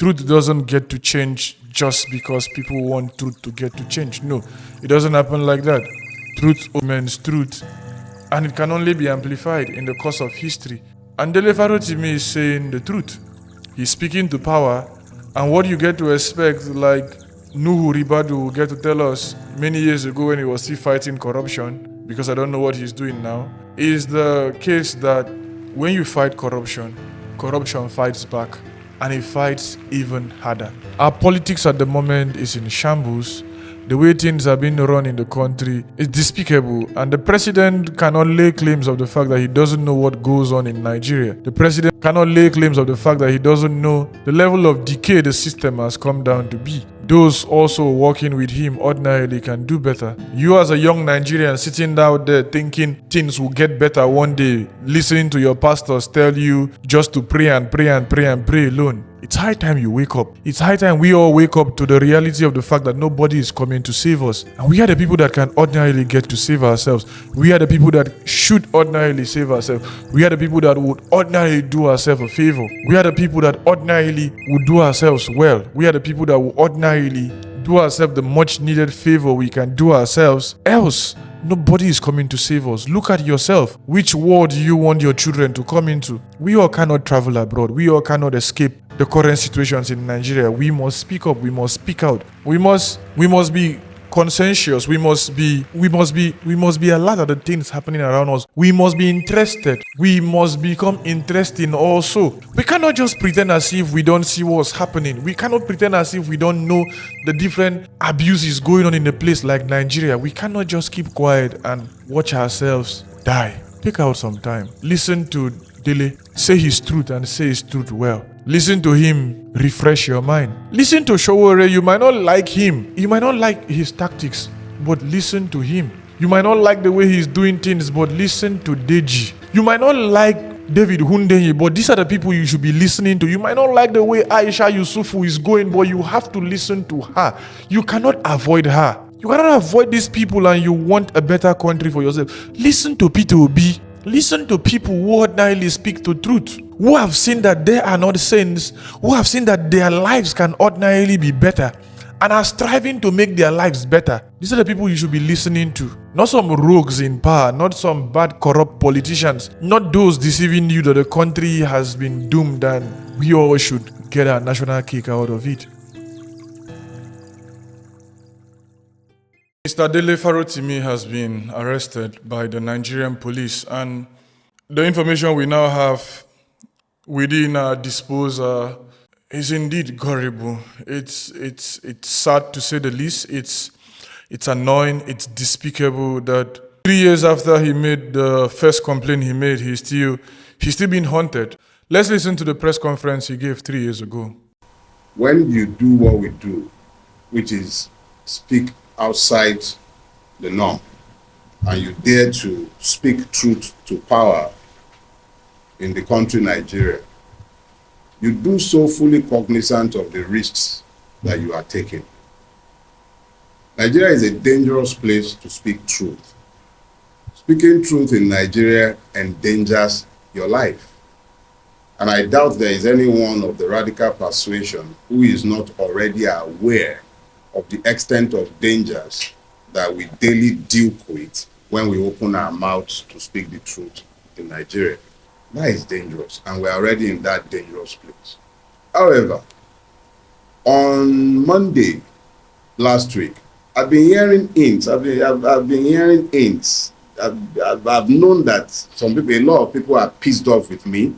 Truth doesn't get to change just because people want truth to get to change. No, it doesn't happen like that. Truth remains truth, and it can only be amplified in the course of history. And Dele Farotimi is saying the truth. He's speaking to power, and what you get to expect, like Nuhu Ribadu get to tell us many years ago when he was still fighting corruption, because I don't know what he's doing now, is the case that when you fight corruption, corruption fights back, and it fights even harder. Our politics at the moment is in shambles. The way things are being run in the country is despicable, and the president cannot lay claims of the fact that he doesn't know what goes on in Nigeria. The president cannot lay claims of the fact that he doesn't know the level of decay the system has come down to be. Those also working with him ordinarily can do better. You as a young Nigerian sitting out there thinking things will get better one day, listening to your pastors tell you just to pray and pray and pray and pray alone. It's high time you wake up. It's high time we all wake up to the reality of the fact that nobody is coming to save us. And we are the people that can ordinarily get to save ourselves. We are the people that should ordinarily save ourselves. We are the people that would ordinarily do ourselves a favor. We are the people that ordinarily would do ourselves well. We are the people that would ordinarily do ourselves the much needed favor we can do ourselves. Else, nobody is coming to save us. Look at yourself. Which world do you want your children to come into? We all cannot travel abroad. We all cannot escape the current situations in Nigeria. We must speak up. We must speak out. We must be conscientious. We must be alert at the things happening around us. We must be interested. We must become interesting also. We cannot just pretend as if we don't see what's happening. We cannot pretend as if we don't know the different abuses going on in a place like Nigeria. We cannot just keep quiet and watch ourselves die. Take out some time. Listen to Dele. Say his truth and say his truth well. Listen to him, refresh your mind. Listen to Showore. You might not like him. You might not like his tactics, but listen to him. You might not like the way he's doing things, but listen to Deji. You might not like David Hundenyi, but these are the people you should be listening to. You might not like the way Aisha Yusufu is going, but you have to listen to her. You cannot avoid her. You cannot avoid these people and you want a better country for yourself. Listen to Peter Obi. Listen to people who ordinarily speak the truth, who have seen that they are not saints, who have seen that their lives can ordinarily be better, and are striving to make their lives better. These are the people you should be listening to. Not some rogues in power, not some bad corrupt politicians, not those deceiving you that the country has been doomed and we all should get a national kick out of it. Mr. Dele Farotimi has been arrested by the Nigerian police, and the information we now have within our disposal is indeed horrible. It's sad to say the least. It's annoying. It's despicable that 3 years after he made the first complaint he made, he's still being haunted. Let's listen to the press conference he gave 3 years ago. When you do what we do, which is speak outside the norm, and you dare to speak truth to power in the country Nigeria, you do so fully cognizant of the risks that you are taking. Nigeria is a dangerous place to speak truth. Speaking truth in Nigeria endangers your life. And I doubt there is anyone of the radical persuasion who is not already aware of the extent of dangers that we daily deal with when we open our mouths to speak the truth in Nigeria. That is dangerous, and we're already in that dangerous place. However, on Monday last week, I've been hearing hints. I've known that a lot of people are pissed off with me,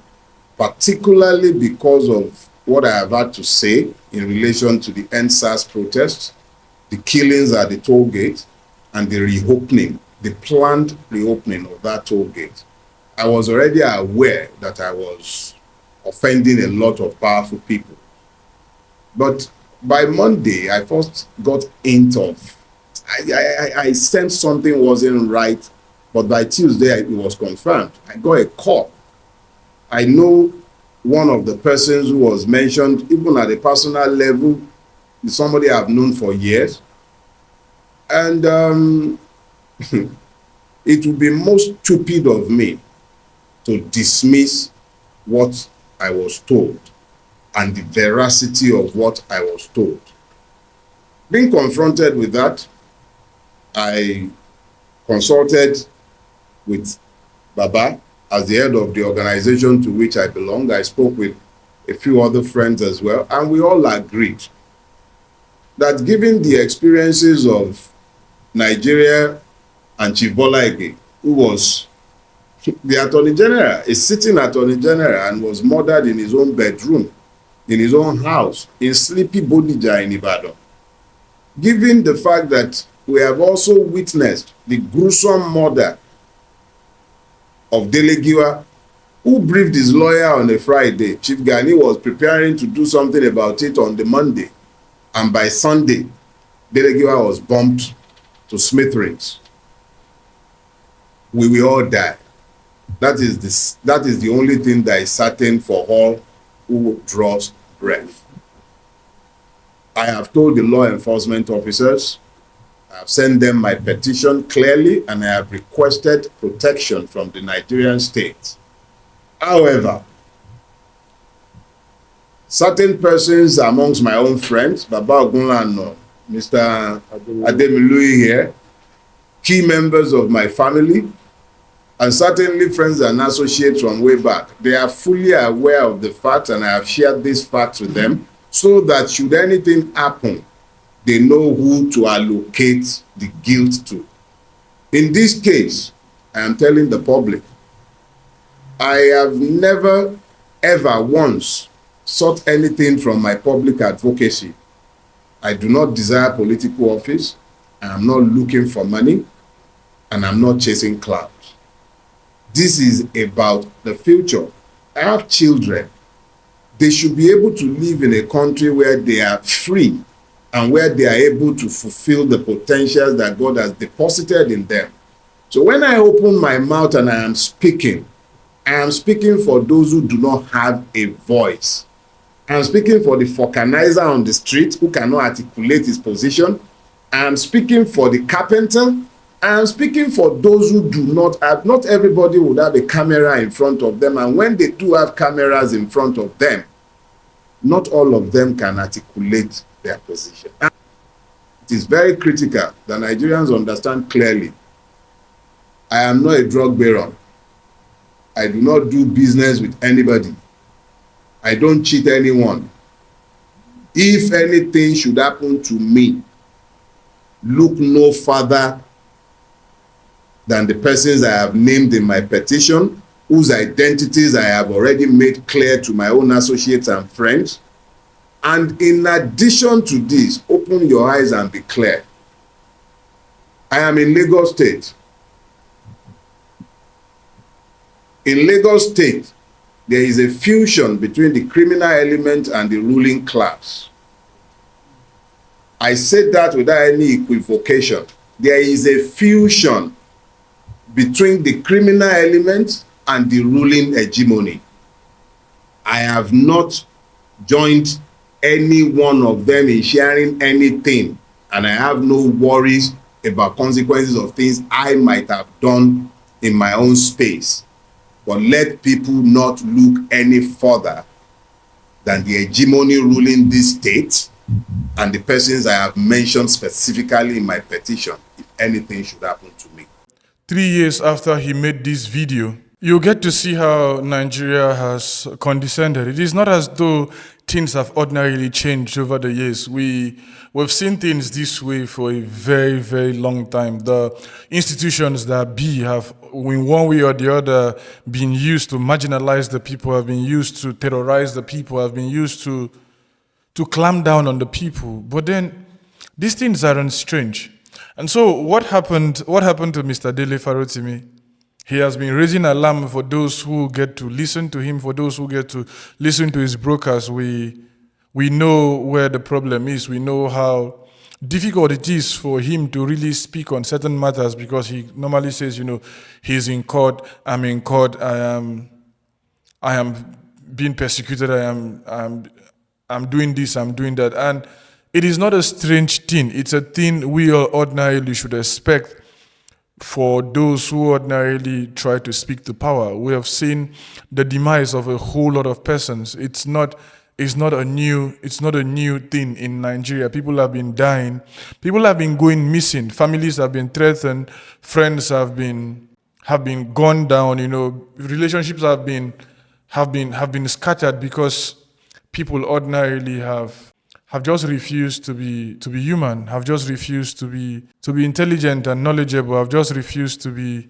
particularly because of what I have had to say in relation to the NSAS protests, the killings at the toll gate, and the planned reopening of that toll gate. I was already aware that I was offending a lot of powerful people. But by Monday, I first got hint of, I sensed something wasn't right, but by Tuesday, it was confirmed. I got a call. I know one of the persons who was mentioned, even at a personal level, is somebody I've known for years. And it would be most stupid of me to dismiss what I was told. and the veracity of what I was told. Being confronted with that, I consulted with Baba as the head of the organization to which I belong. I spoke with a few other friends as well, and we all agreed that given the experiences of Nigeria and Chief Bola Ige, who was the Attorney General, a sitting Attorney General, and was murdered in his own bedroom, in his own house, in sleepy Bodija in Ibadan. Given the fact that we have also witnessed the gruesome murder of Dele Giwa, who briefed his lawyer on a Friday. Chief Gani was preparing to do something about it on the Monday, and by Sunday, Dele Giwa was bombed to smithereens. We will all die. That is the only thing that is certain for all who draws breath. I have told the law enforcement officers, I have sent them my petition clearly, and I have requested protection from the Nigerian state. However, certain persons amongst my own friends, Baba Ogunlano, Mr. Ademilui here, key members of my family, and certainly friends and associates from way back, they are fully aware of the fact, and I have shared this fact with them, so that should anything happen, they know who to allocate the guilt to. In this case, I am telling the public, I have never, ever once sought anything from my public advocacy. I do not desire political office. I am not looking for money, and I'm not chasing clout. This is about the future. I have children. They should be able to live in a country where they are free and where they are able to fulfill the potentials that God has deposited in them. So when I open my mouth and I am speaking for those who do not have a voice. I am speaking for the vulcanizer on the street who cannot articulate his position. I am speaking for the carpenter. I am speaking for those who do not have, not everybody would have a camera in front of them, and when they do have cameras in front of them, not all of them can articulate their position. It is very critical that Nigerians understand clearly. I am not a drug baron. I do not do business with anybody. I don't cheat anyone. If anything should happen to me, look no further than the persons I have named in my petition, whose identities I have already made clear to my own associates and friends. And in addition to this, open your eyes and be clear. I am in Lagos State. In Lagos State, there is a fusion between the criminal element and the ruling class. I said that without any equivocation. There is a fusion between the criminal element and the ruling hegemony. I have not joined any one of them in sharing anything, and I have no worries about consequences of things I might have done in my own space. But let people not look any further than the hegemony ruling this state and the persons I have mentioned specifically in my petition, if anything should happen to me. 3 years after he made this video, you get to see how Nigeria has condescended. It is not as though things have ordinarily changed over the years. We've seen things this way for a very, very long time. The institutions that have, in one way or the other, been used to marginalize the people, have been used to terrorize the people, have been used to clamp down on the people. But then, these things aren't strange. And so what happened to Mr. Dele Farotimi? He has been raising alarm for those who get to listen to him, for those who get to listen to his broadcast. We know where the problem is. We know how difficult it is for him to really speak on certain matters, because he normally says, he's in court, I'm in court, I am being persecuted, I'm doing this, I'm doing that. And it is not a strange thing. It's a thing we all ordinarily should expect for those who ordinarily try to speak to power. We have seen the demise of a whole lot of persons. It's not it's not a new thing in Nigeria. People have been dying, people have been going missing, families have been threatened, friends have been gone down, relationships have been scattered because people ordinarily have just refused to be human, have just refused to be intelligent and knowledgeable, have just refused to be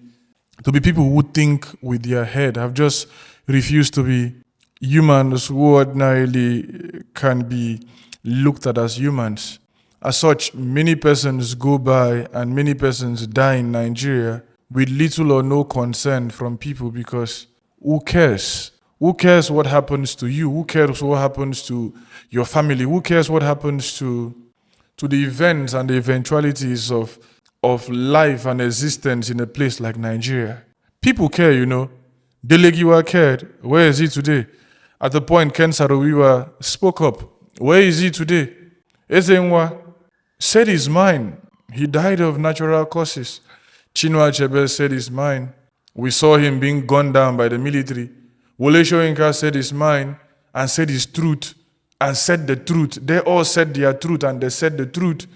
people who think with their head, have just refused to be humans who ordinarily can be looked at as humans. As such, many persons go by and many persons die in Nigeria with little or no concern from people because who cares? Who cares what happens to you? Who cares what happens to your family? Who cares what happens to the events and the eventualities of life and existence in a place like Nigeria? People care, Dele cared. Where is he today? At the point, Ken Saro-Wiwa spoke up. Where is he today? Ezenwa said his mind. He died of natural causes. Chinua Achebe said his mind. We saw him being gunned down by the military. Wole Soyinka said his mind and said his truth and said the truth. They all said their truth and they said the truth.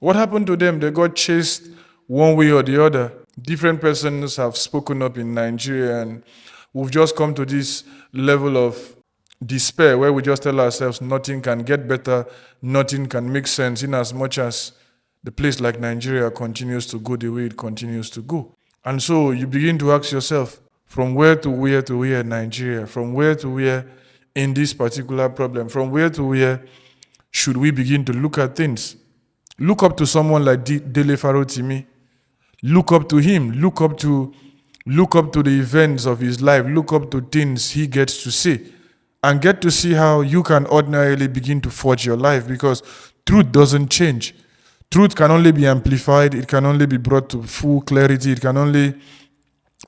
What happened to them? They got chased one way or the other. Different persons have spoken up in Nigeria, and we've just come to this level of despair where we just tell ourselves nothing can get better, nothing can make sense in as much as the place like Nigeria continues to go the way it continues to go. And so you begin to ask yourself, from where to where Nigeria, from where to where in this particular problem, from where to where should we begin to look at things? Look up to someone like Dele Farotimi. Look up to him. Look up to the events of his life. Look up to things he gets to say. And get to see how you can ordinarily begin to forge your life, because truth doesn't change. Truth can only be amplified. It can only be brought to full clarity. It can only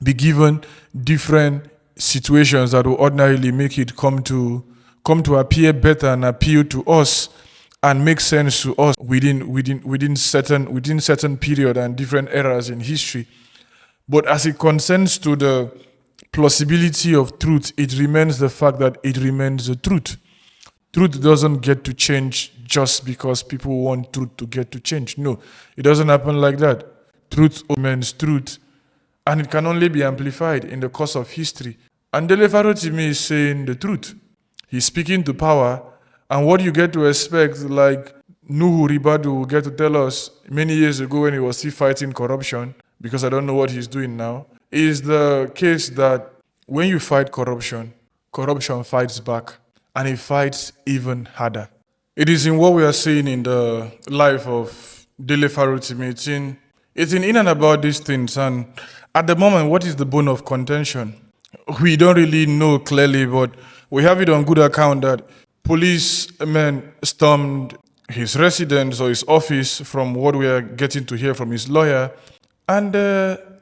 be given different situations that will ordinarily make it come to appear better and appeal to us and make sense to us within certain period and different eras in history. But as it concerns to the plausibility of truth, it remains the fact that it remains the truth. Truth doesn't get to change just because people want truth to get to change. No, it doesn't happen like that. Truth remains truth, and it can only be amplified in the course of history. And Dele Farotimi is saying the truth. He's speaking to power, and what you get to expect, like Nuhu Ribadu will get to tell us many years ago when he was still fighting corruption, because I don't know what he's doing now, is the case that when you fight corruption, corruption fights back, and it fights even harder. It is in what we are seeing in the life of Dele Farotimi. It's in and about these things, and at the moment, what is the bone of contention? We don't really know clearly, but we have it on good account that policemen stormed his residence or his office, from what we are getting to hear from his lawyer, and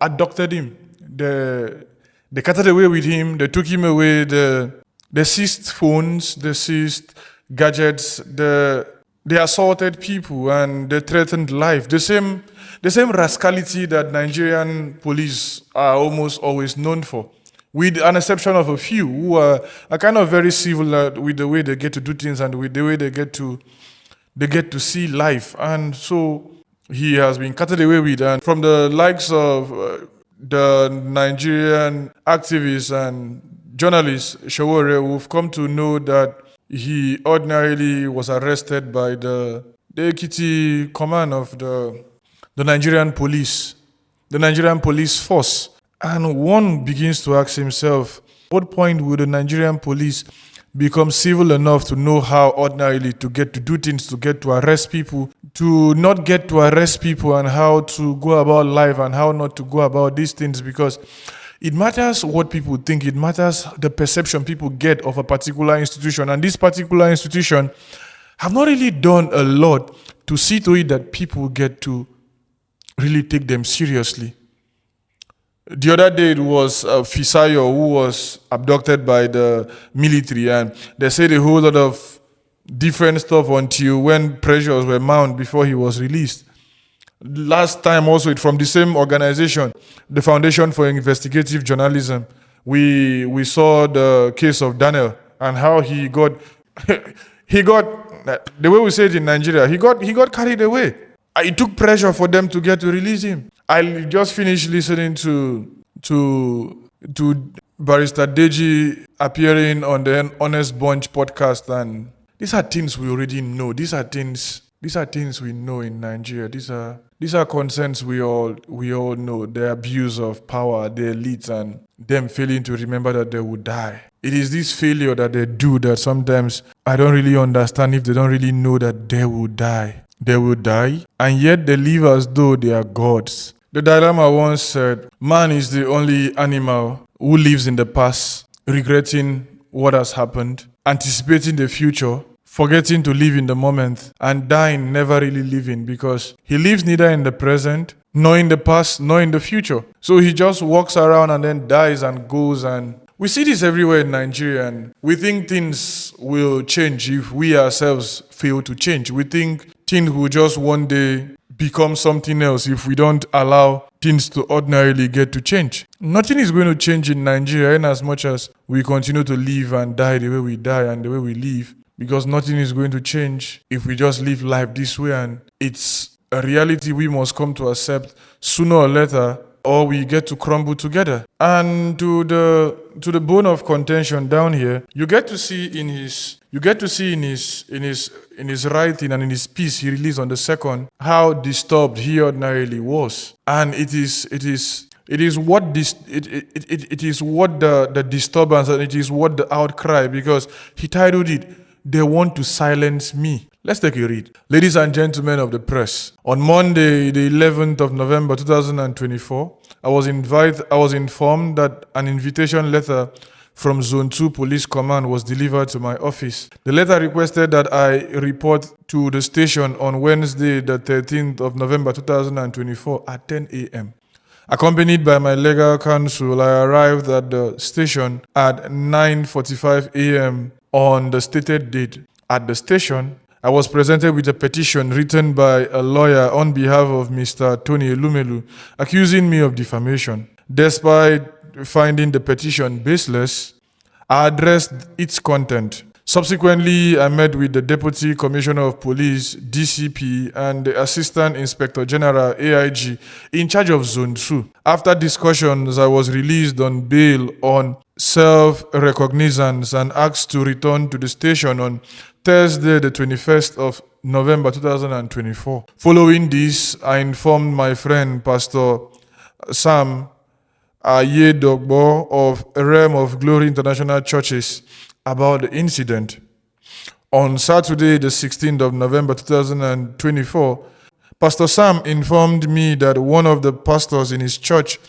abducted him. They carted away with him, they took him away, they seized phones, they seized gadgets, they assaulted people, and they threatened life. The same rascality that Nigerian police are almost always known for, with an exception of a few who are kind of very civil with the way they get to do things and with the way they get to see life. And so he has been carted away with, and from the likes of the Nigerian activists and journalists, Shawore, we've come to know that he ordinarily was arrested by the Ekiti command of the Nigerian police force. And one begins to ask himself, what point will the Nigerian police become civil enough to know how ordinarily to get to do things, to get to arrest people, to not get to arrest people, and how to go about life and how not to go about these things? Because it matters what people think, it matters the perception people get of a particular institution. And this particular institution have not really done a lot to see to it that people get to really take them seriously. The other day it was Fisayo who was abducted by the military, and they said a whole lot of different stuff until when pressures were mounted before he was released. Last time also from the same organization, the Foundation for Investigative Journalism, we saw the case of Daniel and how he got he got, the way we say it in Nigeria, he got carried away. It took pressure for them to get to release him. I just finished listening to Barrister Deji appearing on the Honest Bunch podcast, and these are things we already know. These are things we know in Nigeria. These are concerns we all know. The abuse of power, the elites, and them failing to remember that they would die. It is this failure that they do that sometimes I don't really understand, if they don't really know that they will die. They will die, and yet they live as though they are gods. The Dalai Lama once said, man is the only animal who lives in the past, regretting what has happened, anticipating the future, forgetting to live in the moment, and dying never really living, because he lives neither in the present, nor in the past, nor in the future. So he just walks around and then dies and goes. And we see this everywhere in Nigeria, and we think things will change if we ourselves fail to change. We think things will just one day become something else if we don't allow things to ordinarily get to change. Nothing is going to change in Nigeria in as much as we continue to live and die the way we die and the way we live, because nothing is going to change if we just live life this way, and it's a reality we must come to accept sooner or later, or we get to crumble together. And to the bone of contention down here, you get to see in his writing and in his piece he released on the 2nd how disturbed he ordinarily was. And it is what the disturbance, and it is what the outcry, because he titled it, "They Want to Silence Me." Let's take a read. Ladies and gentlemen of the press, on Monday, the 11th of November 2024, I was informed that an invitation letter from Zone 2 Police Command was delivered to my office. The letter requested that I report to the station on Wednesday, the 13th of November 2024 at 10 a.m. Accompanied by my legal counsel, I arrived at the station at 9:45 a.m. on the stated date. At the station, I was presented with a petition written by a lawyer on behalf of Mr. Tony Elumelu, accusing me of defamation. Despite finding the petition baseless, I addressed its content. Subsequently, I met with the Deputy Commissioner of Police, DCP, and the Assistant Inspector General, AIG, in charge of Zone 2. After discussions, I was released on bail on self-recognizance and asked to return to the station on Thursday, the 21st of November 2024. Following this, I informed my friend, Pastor Sam Ayedogbo of Realm of Glory International Churches about the incident. On Saturday, the 16th of November 2024, Pastor Sam informed me that one of the pastors in his church,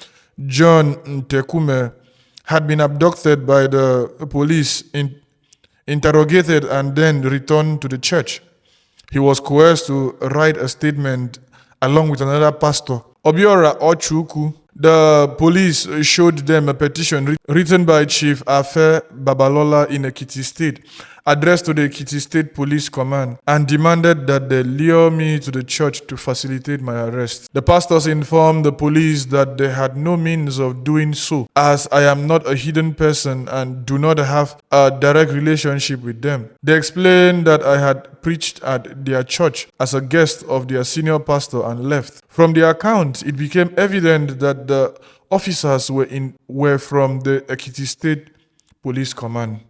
John Ntekume, had been abducted by the police, interrogated, and then returned to the church. He was coerced to write a statement along with another pastor, Obiora Ochuku. The police showed them a petition written by Chief Afe Babalola in Ekiti State, addressed to the Ekiti State Police Command, and demanded that they lure me to the church to facilitate my arrest. The pastors informed the police that they had no means of doing so, as I am not a hidden person and do not have a direct relationship with them. They explained that I had preached at their church as a guest of their senior pastor and left. From the account, it became evident that the officers were from the Ekiti State Police Command.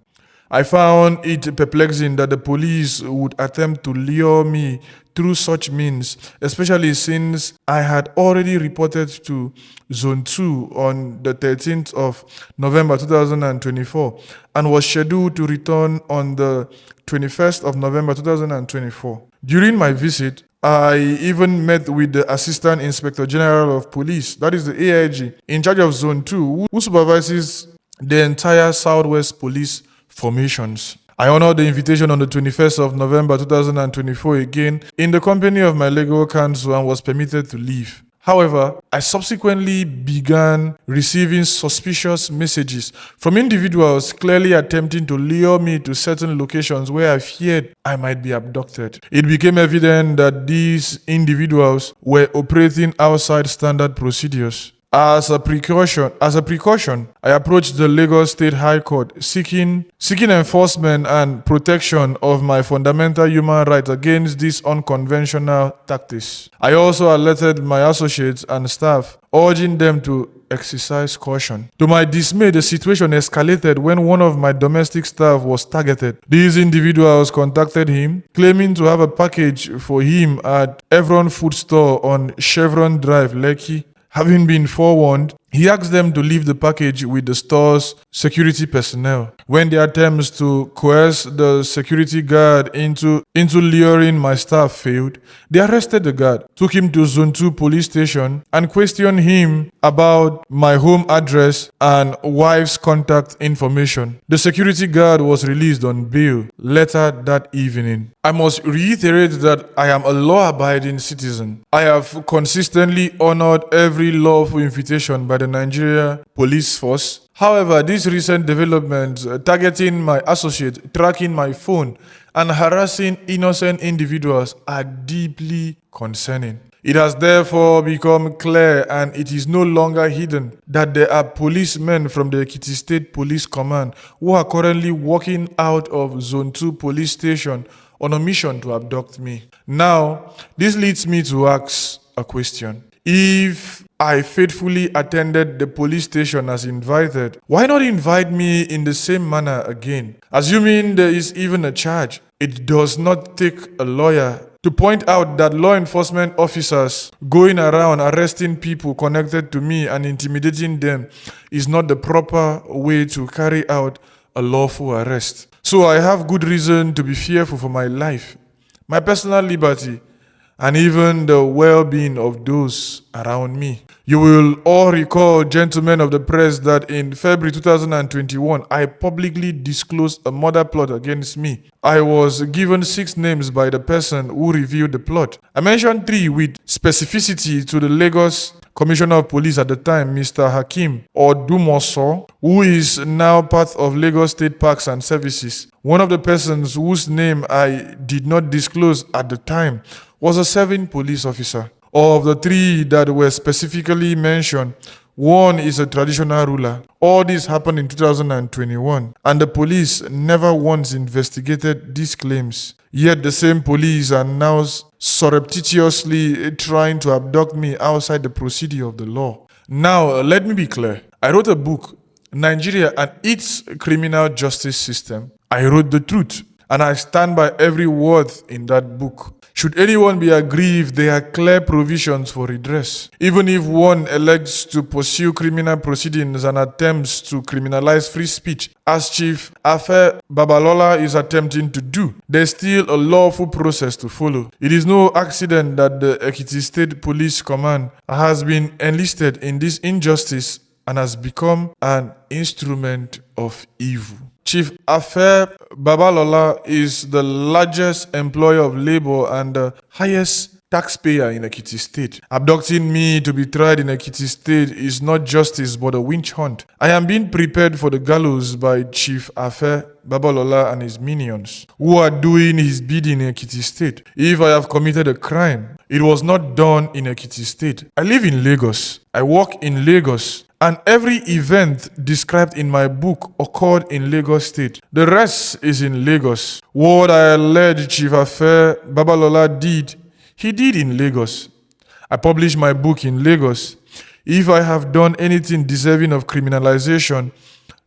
I found it perplexing that the police would attempt to lure me through such means, especially since I had already reported to Zone 2 on the 13th of November 2024 and was scheduled to return on the 21st of November 2024. During my visit, I even met with the Assistant Inspector General of Police, that is the AIG, in charge of Zone 2, who supervises the entire Southwest Police formations. I honored the invitation on the 21st of November 2024 again in the company of my legal counsel and was permitted to leave. However, I subsequently began receiving suspicious messages from individuals clearly attempting to lure me to certain locations where I feared I might be abducted. It became evident that these individuals were operating outside standard procedures. As a precaution, I approached the Lagos State High Court seeking enforcement and protection of my fundamental human rights against these unconventional tactics. I also alerted my associates and staff, urging them to exercise caution. To my dismay, the situation escalated when one of my domestic staff was targeted. These individuals contacted him, claiming to have a package for him at Evron Food Store on Chevron Drive, Lekki. Having been forewarned, he asked them to leave the package with the store's security personnel. When the attempts to coerce the security guard into luring my staff failed, they arrested the guard, took him to Zone 2 police station, and questioned him about my home address and wife's contact information. The security guard was released on bail later that evening. I must reiterate that I am a law-abiding citizen. I have consistently honored every lawful invitation by the Nigerian police force. However, these recent developments targeting my associate, tracking my phone, and harassing innocent individuals are deeply concerning. It has therefore become clear, and it is no longer hidden, that there are policemen from the Ekiti State Police Command who are currently walking out of Zone 2 police station on a mission to abduct me. Now, this leads me to ask a question. If I faithfully attended the police station as invited, why not invite me in the same manner again? Assuming there is even a charge, it does not take a lawyer to point out that law enforcement officers going around arresting people connected to me and intimidating them is not the proper way to carry out a lawful arrest. So I have good reason to be fearful for my life, my personal liberty, and even the well-being of those around me. You will all recall, gentlemen of the press, that in February 2021, I publicly disclosed a murder plot against me. I was given 6 names by the person who revealed the plot. I mentioned 3 with specificity to the Lagos Commissioner of Police at the time, Mr. Hakim Odumoso, who is now part of Lagos State Parks and Services. One of the persons whose name I did not disclose at the time was a serving police officer. Of the 3 that were specifically mentioned, one is a traditional ruler. All this happened in 2021, and the police never once investigated these claims. Yet the same police are now surreptitiously trying to abduct me outside the procedure of the law. Now, let me be clear. I wrote a book, Nigeria and its Criminal Justice System. I wrote the truth, and I stand by every word in that book. Should anyone be aggrieved, there are clear provisions for redress. Even if one elects to pursue criminal proceedings and attempts to criminalize free speech, as Chief Afe Babalola is attempting to do, there's still a lawful process to follow. It is no accident that the Ekiti State Police Command has been enlisted in this injustice and has become an instrument of evil. Chief Afe Babalola is the largest employer of labor and the highest taxpayer in Ekiti State. Abducting me to be tried in Ekiti State is not justice but a witch hunt. I am being prepared for the gallows by Chief Afe Babalola and his minions, who are doing his bidding in Ekiti State. If I have committed a crime, it was not done in Ekiti State. I live in Lagos. I work in Lagos. And every event described in my book occurred in Lagos State. The rest is in Lagos. What I alleged Chief Afe Babalola did, he did in Lagos. I published my book in Lagos. If I have done anything deserving of criminalization,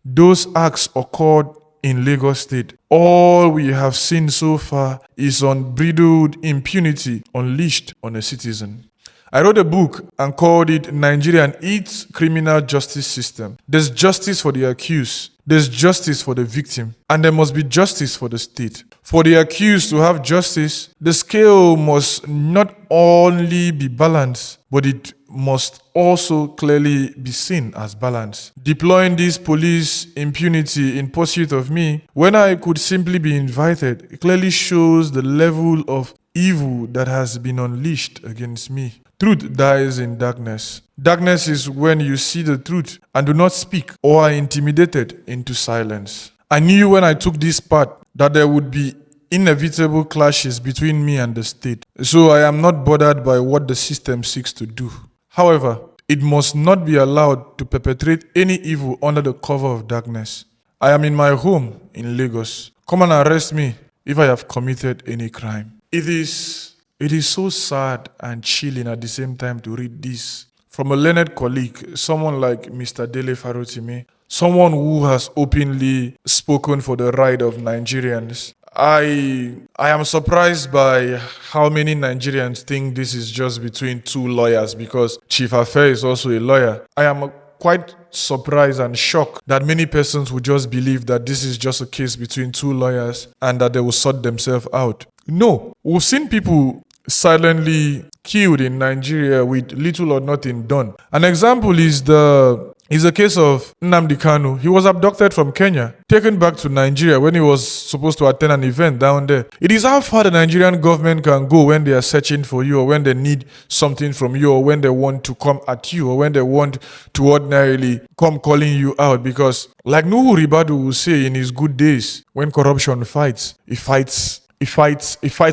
those acts occurred in Lagos State. All we have seen so far is unbridled impunity unleashed on a citizen. I wrote a book and called it Nigerian and its Criminal Justice System. There's justice for the accused, there's justice for the victim, and there must be justice for the state. For the accused to have justice, the scale must not only be balanced, but it must also clearly be seen as balanced. Deploying this police impunity in pursuit of me, when I could simply be invited, clearly shows the level of evil that has been unleashed against me. Truth dies in darkness. Darkness is when you see the truth and do not speak or are intimidated into silence. I knew when I took this path that there would be inevitable clashes between me and the state. So I am not bothered by what the system seeks to do. However, it must not be allowed to perpetrate any evil under the cover of darkness. I am in my home in Lagos. Come and arrest me if I have committed any crime. It is so sad and chilling at the same time to read this from a learned colleague, someone like Mr. Dele Farotimi, someone who has openly spoken for the right of Nigerians. I am surprised by how many Nigerians think this is just between two lawyers because Chief Affair is also a lawyer. I am quite surprised and shocked that many persons would just believe that this is just a case between two lawyers and that they will sort themselves out. No, we've seen people silently killed in Nigeria with little or nothing done. An example is the case of Nnamdi Kanu. He was abducted from Kenya, taken back to Nigeria when he was supposed to attend an event down there. It is how far the Nigerian government can go when they are searching for you, or when they need something from you, or when they want to come at you, or when they want to ordinarily come calling you out. Because like Nuhu Ribadu will say in his good days, when corruption fights, it fights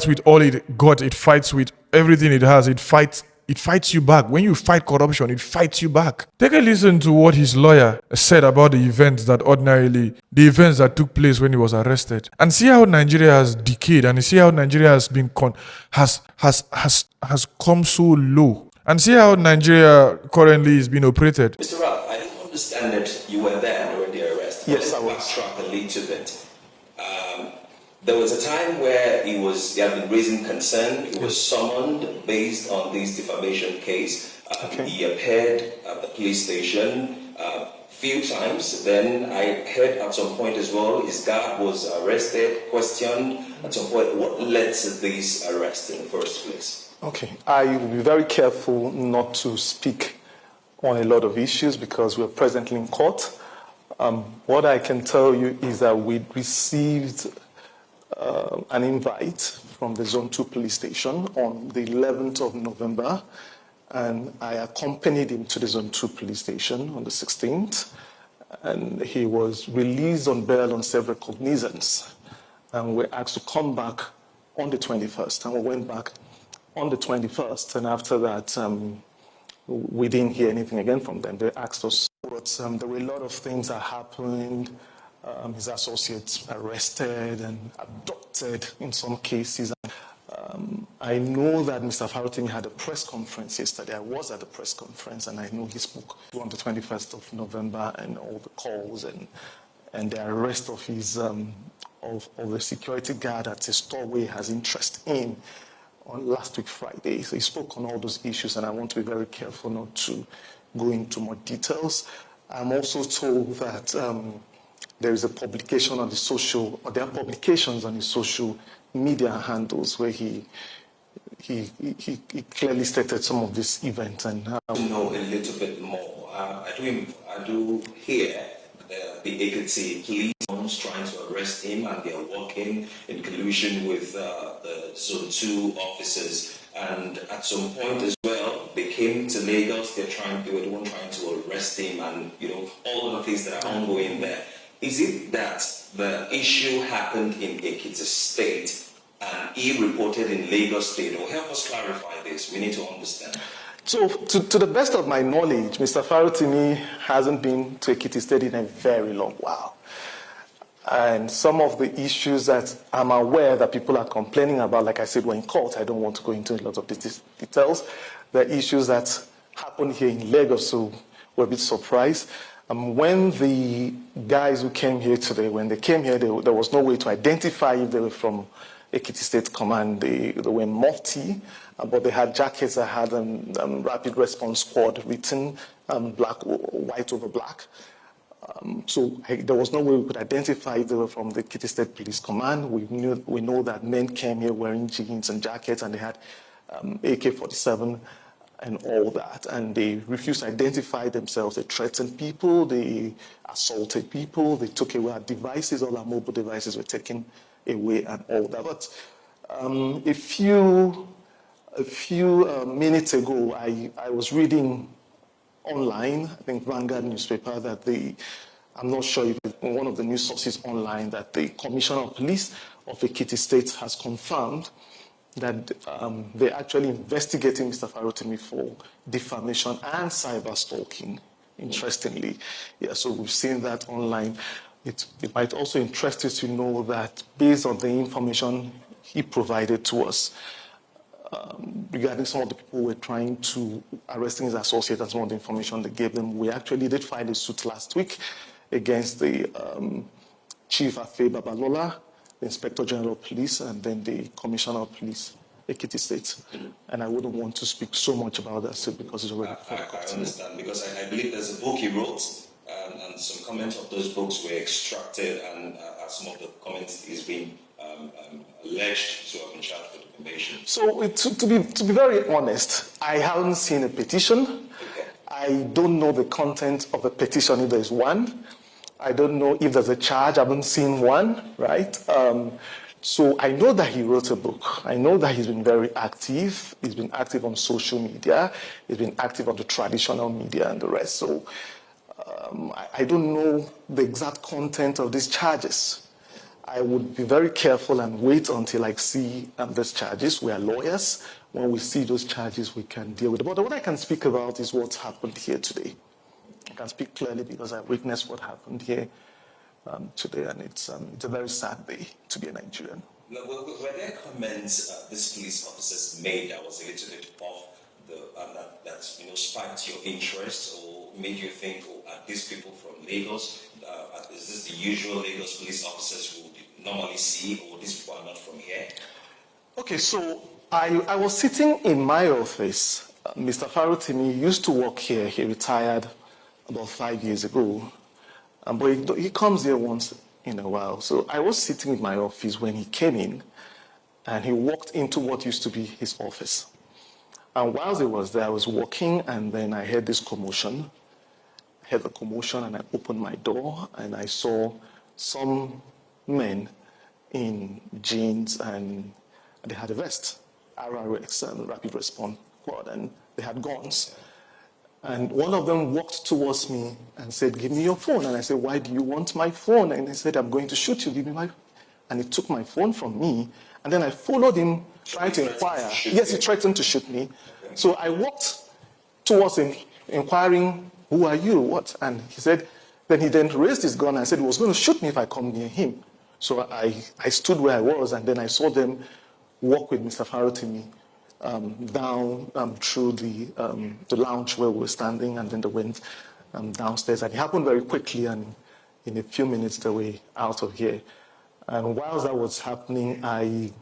with all it got, it fights with everything it has, it fights you back. When you fight corruption, it fights you back. Take a listen to what his lawyer said about the events that took place when he was arrested, and see how Nigeria has decayed, and see how Nigeria has been has come so low, and see how Nigeria currently is being operated. Mr. Ralph, I don't understand that you were there during the arrest. Yes, I was. Backtrack a little bit. There was a time where he had been raising concern. He was summoned based on this defamation case. He appeared at the police station few times. Then I heard at some point as well, his guard was arrested, questioned at some point. What led to this arrest in the first place? Okay, I will be very careful not to speak on a lot of issues because we're presently in court. What I can tell you is that we received an invite from the Zone 2 police station on the 11th of November, and I accompanied him to the Zone 2 police station on the 16th, and he was released on bail on self-recognizance, and we were asked to come back on the 21st, and we went back on the 21st, and after that, we didn't hear anything again from them. They asked us, but there were a lot of things that happened. His associates arrested and abducted in some cases. I know that Mr. Farrotimi had a press conference yesterday. I was at the press conference, and I know he spoke on the 21st of November, and all the calls and the arrest of his of the security guard at a store where he has interest in on last week Friday. So he spoke on all those issues, and I want to be very careful not to go into more details. I'm also told that there is a publication on there are publications on his social media handles where he clearly stated some of these events. And know a little bit more. I do hear the Ekiti police trying to arrest him, and they are working in collusion with the Zone 2 officers. And at some point as well, they came to Lagos. They were the one trying to arrest him, and all of the things that are ongoing there. Is it that the issue happened in Ekiti State and he reported in Lagos State? Or help us clarify this. We need to understand. So, to the best of my knowledge, Mr. Farrotimi hasn't been to Ekiti State in a very long while. And some of the issues that I'm aware that people are complaining about, like I said, were in court. I don't want to go into a lot of details. The issues that happened here in Lagos, so we're a bit surprised. When the guys who came here today, when they came here, there was no way to identify if they were from Ekiti State Command. They were mufti, but they had jackets that had Rapid Response Squad written, white over black. So there was no way we could identify if they were from the Ekiti State Police Command. We know that men came here wearing jeans and jackets, and they had AK-47 and all that, and they refused to identify themselves. They threatened people, they assaulted people, they took away our devices, all our mobile devices were taken away and all that. But a few minutes ago, I was reading online, I think Vanguard newspaper, that I'm not sure if it's one of the news sources online, that the Commissioner of Police of Ekiti State has confirmed that they're actually investigating Mr. Farrotimi for defamation and cyber stalking, interestingly. Yeah, so we've seen that online. It might also interest you to know that based on the information he provided to us, regarding some of the people we're trying to arresting his associates and some of the information they gave them, we actually did file a suit last week against the Chief Afe Babalola, the Inspector General of Police, and then the Commissioner of Police, Ekiti State. And I wouldn't want to speak so much about that suit because it's already I understand, because I believe there's a book he wrote, and some comments of those books were extracted, and some of the comments is being alleged to have been charged for defamation. So to be very honest, I haven't seen a petition. Okay. I don't know the content of a petition if there's one. I don't know if there's a charge. I haven't seen one, right? So I know that he wrote a book. I know that he's been very active. He's been active on social media. He's been active on the traditional media and the rest. So I don't know the exact content of these charges. I would be very careful and wait until I see these charges. We are lawyers. When we see those charges, we can deal with it. But what I can speak about is what's happened here today. I can speak clearly because I witnessed what happened here today, and it's a very sad day to be a Nigerian. Were there comments these police officers made that was a little bit off that spiked your interest or made you think, oh, are these people from Lagos? Is this the usual Lagos police officers who would normally see, or these people are not from here? Okay, so I was sitting in my office. Mr. Farrotimi used to work here. He retired about 5 years ago. But he comes here once in a while. So I was sitting in my office when he came in, and he walked into what used to be his office. And while he was there, I was walking, and then I heard this commotion. I heard the commotion, and I opened my door, and I saw some men in jeans, and they had a vest, RRX, and Rapid Response Squad, and they had guns. And one of them walked towards me and said, "Give me your phone." And I said, "Why do you want my phone?" And he said, "I'm going to shoot you. Give me my phone." And he took my phone from me. And then I followed him, trying to inquire. Yes, he threatened to shoot me. So I walked towards him, inquiring, "Who are you? What?" And he said, then he raised his gun and said he was going to shoot me if I come near him. So I stood where I was, and then I saw them walk with Mr. Farrotimi down through the lounge where we were standing, and then they went downstairs. And it happened very quickly, and in a few minutes they were out of here. And while that was happening, I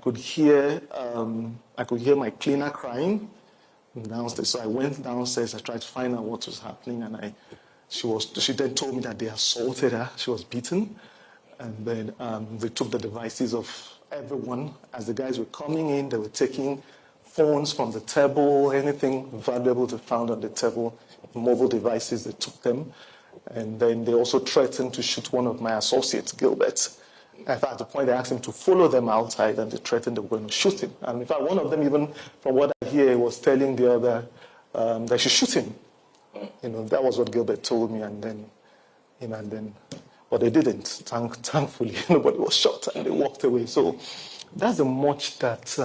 could hear my cleaner crying downstairs. So I went downstairs. I tried to find out what was happening, and she then told me that they assaulted her. She was beaten, and then they took the devices of everyone. As the guys were coming in, they were taking phones from the table, anything valuable they found on the table, mobile devices, they took them. And then they also threatened to shoot one of my associates, Gilbert. In fact, at the point they asked him to follow them outside, and they threatened they were going to shoot him. And in fact, one of them, even from what I hear, was telling the other they should shoot him. That was what Gilbert told me, but they didn't. Thankfully, nobody was shot, and they walked away. So that's the much that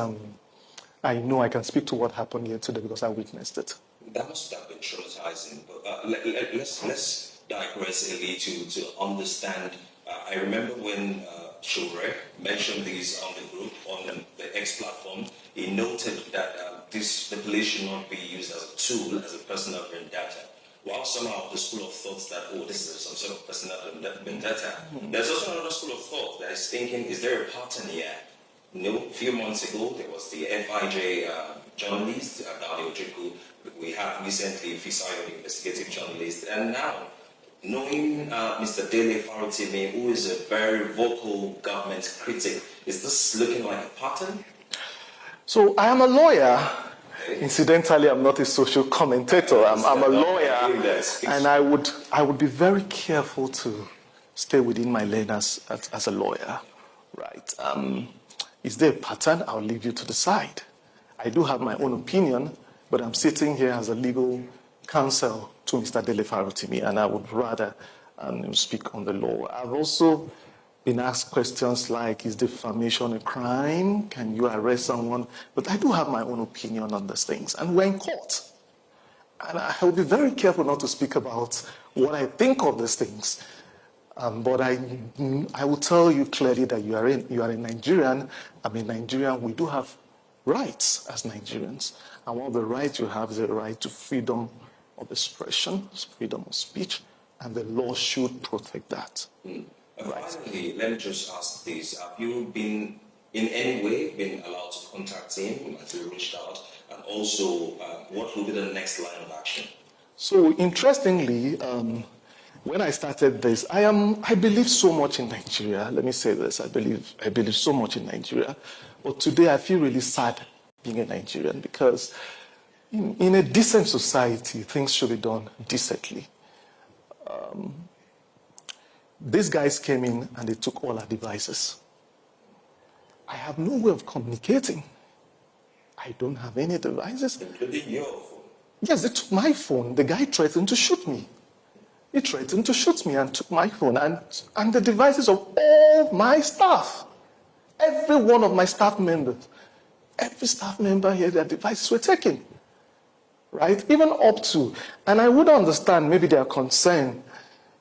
I know. I can speak to what happened here today because I witnessed it. That must have been traumatizing. But let's digress a little to understand. I remember when Shure mentioned this on the group, on the X platform, he noted that the police should not be used as a tool, as a personal vendetta. While somehow the school of thought that, this is some sort of personal vendetta, there's also another school of thought that is thinking, is there a pattern here? A few months ago, there was the FIJ journalist, Dale Farotimi. We had recently Fisayo, investigative journalist, and now, knowing Mr. Dele Farotimi, who is a very vocal government critic, is this looking like a pattern? So I am a lawyer. Incidentally, I'm not a social commentator. I'm a lawyer, and I would be very careful to stay within my lane as a lawyer, right? Is there a pattern? I'll leave you to decide. I do have my own opinion, but I'm sitting here as a legal counsel to Mr. Dele Farotimi, and I would rather speak on the law. I've also been asked questions like, is defamation a crime? Can you arrest someone? But I do have my own opinion on these things. And we're in court. And I will be very careful not to speak about what I think of these things. But I will tell you clearly that you are a Nigerian. I'm a Nigerian. We do have rights as Nigerians. And one of the rights you have is the right to freedom of expression, freedom of speech, and the law should protect that. Finally, let me just ask this. Have you been, in any way, been allowed to contact him? Have you reached out? And also, what will be the next line of action? So, interestingly, when I started this, I believe so much in Nigeria. Let me say this. I believe so much in Nigeria. But today I feel really sad being a Nigerian because in a decent society, things should be done decently. These guys came in and they took all our devices. I have no way of communicating. I don't have any devices. Including your phone? Yes, they took my phone. The guy threatened to shoot me. He threatened to shoot me and took my phone and the devices of all my staff. Every one of my staff members. Every staff member here, their devices were taken. Right? Even up to. And I would understand maybe their concern.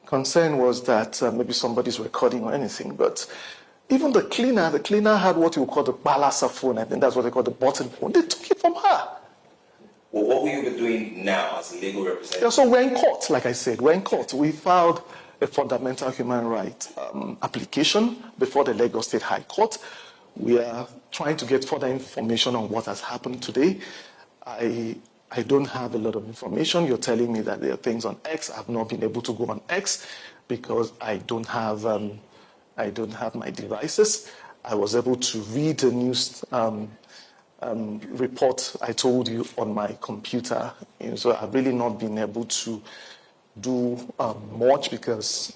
Concern was that maybe somebody's recording or anything. But even the cleaner had what you call the balasa phone. I think that's what they call the button phone. They took it from her. Well, what will you be doing now as a legal representative? Yeah, so we're in court, like I said. We're in court. We filed a fundamental human right application before the Lagos State High Court. We are trying to get further information on what has happened today. I don't have a lot of information. You're telling me that there are things on X. I've not been able to go on X because I don't have my devices. I was able to read the news report I told you on my computer. So I've really not been able to do much because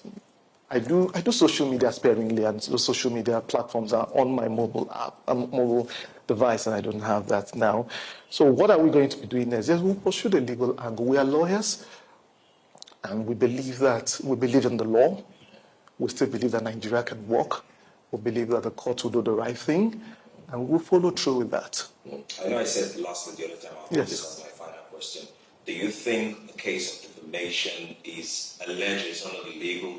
I do social media sparingly, and those social media platforms are on my mobile device, and I don't have that now. So what are we going to be doing next? Yes, we'll pursue the legal angle. We are lawyers, and we believe in the law. We still believe that Nigeria can work. We believe that the court will do the right thing, and we'll follow through with that. I know I said last the other time, Yes. This is my final question. Do you think the case of defamation is alleged under the legal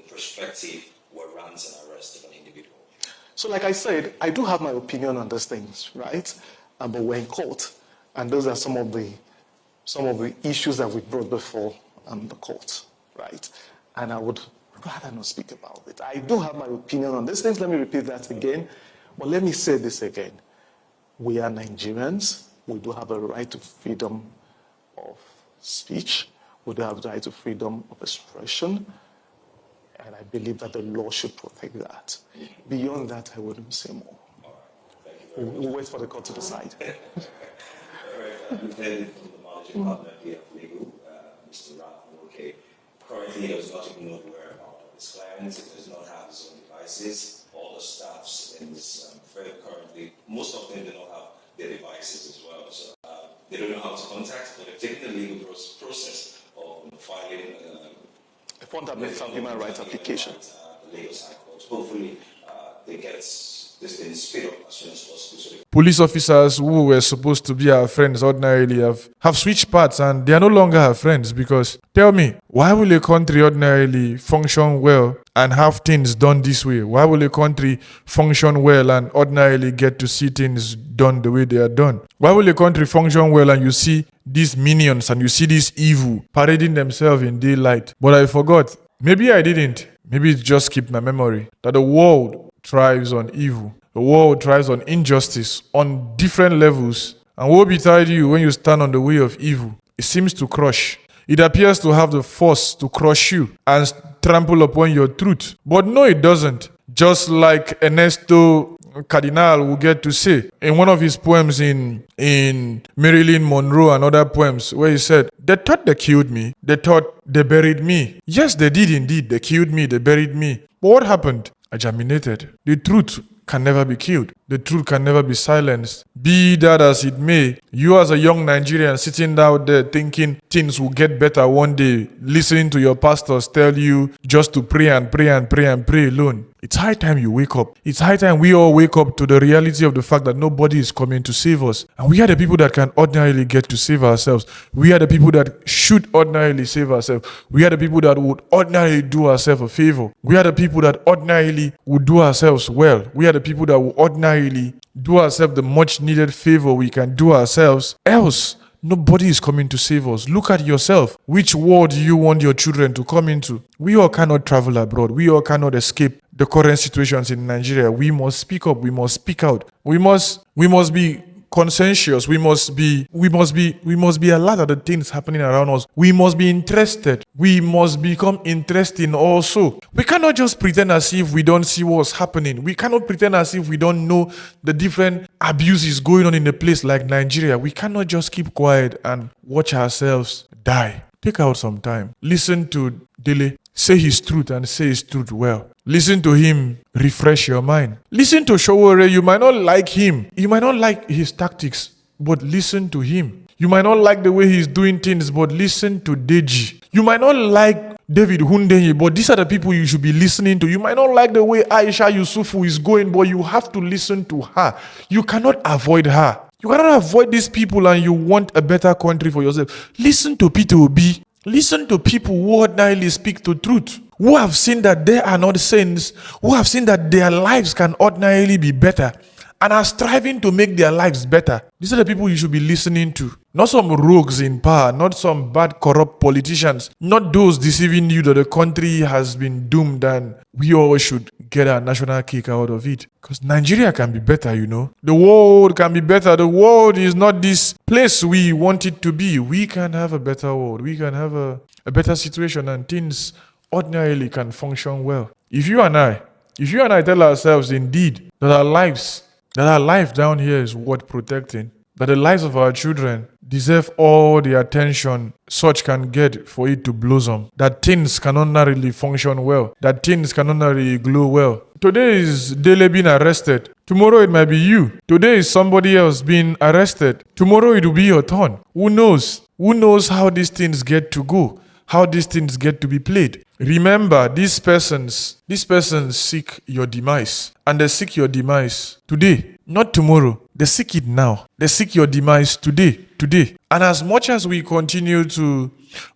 perspective warrants an arrest of an individual? So like I said, I do have my opinion on these things, right? But we're in court, and those are some of the issues that we brought before the court, right? And I would rather not speak about it. I do have my opinion on these things. Let me repeat that again. But let me say this again. We are Nigerians. We do have a right to freedom of speech. We do have the right to freedom of expression. And I believe that the law should protect that. Beyond that, I wouldn't say more. We'll wait for the court to decide. All right, Lieutenant from the managing partner here of legal, Mr. Ralph. Okay. Currently, he does not even know the whereabouts of his clients. He does not have his own devices. All the staffs in this firm currently, most of them do not have their devices as well. So they don't know how to contact, but they've taken the legal process of filing A fundamental human rights application. The Lagos High Court. Hopefully, they get this thing speed up as soon as possible. So Police officers who were supposed to be our friends ordinarily have switched paths, and they are no longer our friends. Because tell me, why will a country ordinarily function well and have things done this way? Why will a country function well and ordinarily get to see things done the way they are done? Why will a country function well and you see these minions and you see this evil parading themselves in daylight? But I forgot. Maybe I didn't. Maybe it just skipped my memory that the world thrives on evil. The world thrives on injustice on different levels. And woe betide you when you stand on the way of evil. It seems to crush. It appears to have the force to crush you and trample upon your truth. But no, it doesn't. Just like Ernesto Cardinal will get to say in one of his poems in Marilyn Monroe and other poems, where he said, they thought they killed me. They thought they buried me. Yes, they did indeed. They killed me. They buried me. But what happened? I germinated. The truth can never be killed. The truth can never be silenced. Be that as it may, you as a young Nigerian sitting down there thinking things will get better one day, listening to your pastors tell you just to pray and pray and pray and pray alone. It's high time you wake up. It's high time we all wake up to the reality of the fact that nobody is coming to save us. And we are the people that can ordinarily get to save ourselves. We are the people that should ordinarily save ourselves. We are the people that would ordinarily do ourselves a favor. We are the people that ordinarily would do ourselves well. We are the people that would ordinarily do ourselves the much needed favor we can do ourselves. Else, nobody is coming to save us. Look at yourself. Which world do you want your children to come into? We all cannot travel abroad. We all cannot escape the current situations in Nigeria. We must speak up. We must speak out. We must be conscientious. We must be alert at the things happening around us. We must be interested. We must become interesting also. We cannot just pretend as if we don't see what's happening. We cannot pretend as if we don't know the different abuses going on in a place like Nigeria. We cannot just keep quiet and watch ourselves die. Take out some time. Listen to Dele. Say his truth and say his truth well. Listen to him, refresh your mind. Listen to Showore. You might not like him. You might not like his tactics, but listen to him. You might not like the way he's doing things, but listen to Deji. You might not like David Hundenye, but these are the people you should be listening to. You might not like the way Aisha Yusufu is going, but you have to listen to her. You cannot avoid her. You cannot avoid these people and you want a better country for yourself. Listen to Peter Obi. Listen to people who ordinarily speak the truth, who have seen that they are not saints, who have seen that their lives can ordinarily be better and are striving to make their lives better. These are the people you should be listening to. Not some rogues in power, not some bad corrupt politicians, not those deceiving you that the country has been doomed and we all should get our national cake out of it. Because Nigeria can be better, you know. The world can be better. The world is not this place we want it to be. We can have a better world. We can have a better situation and things ordinarily can function well. If you and I tell ourselves indeed that our life down here is worth protecting, that the lives of our children deserve all the attention such can get for it to blossom, that things can ordinarily function well, that things can ordinarily glow well. Today is Dele being arrested. Tomorrow it might be you. Today is somebody else being arrested. Tomorrow it will be your turn. Who knows? Who knows how these things get to go? How these things get to be played? Remember, these persons seek your demise. And they seek your demise today, not tomorrow. They seek it now. They seek your demise today. And as much as we continue to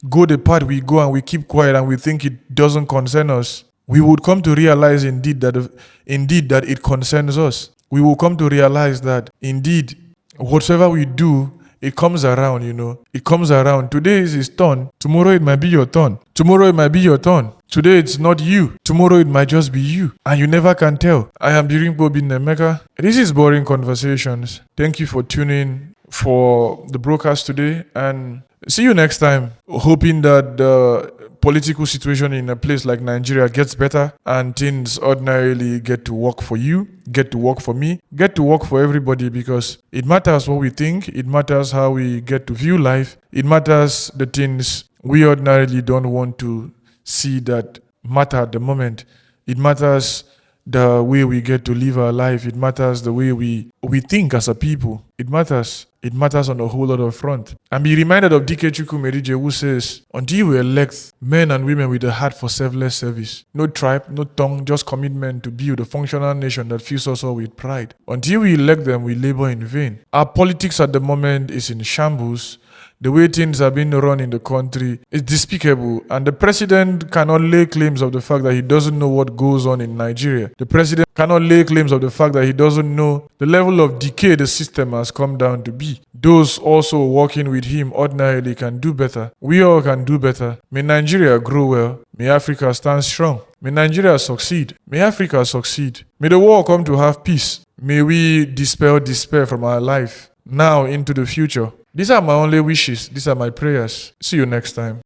go the path we go and we keep quiet and we think it doesn't concern us, we would come to realize indeed that it concerns us. We will come to realize that indeed whatever we do, it comes around, you know. It comes around. Today is his turn. Tomorrow it might be your turn. Tomorrow it might be your turn. Today it's not you. Tomorrow it might just be you. And you never can tell. I am Biringkpa. This is Boring Conversations. Thank you for tuning for the broadcast today. And see you next time. Hoping that the political situation in a place like Nigeria gets better and things ordinarily get to work for you, get to work for me, get to work for everybody, because it matters what we think, it matters how we get to view life, it matters the things we ordinarily don't want to see that matter at the moment. It matters the way we get to live our life. It matters the way we think as a people. It matters. It matters on a whole lot of front. And be reminded of D.K. Chukwumerije, who says, until we elect men and women with a heart for selfless service, no tribe, no tongue, just commitment to build a functional nation that fills us all with pride. Until we elect them, we labor in vain. Our politics at the moment is in shambles. The way things are being run in the country is despicable, and the president cannot lay claims of the fact that he doesn't know what goes on in Nigeria. The president cannot lay claims of the fact that he doesn't know the level of decay the system has come down to be. Those also working with him ordinarily can do better. We all can do better. May Nigeria grow well. May Africa stand strong. May Nigeria succeed. May Africa succeed. May the world come to have peace. May we dispel despair from our life now into the future. These are my only wishes. These are my prayers. See you next time.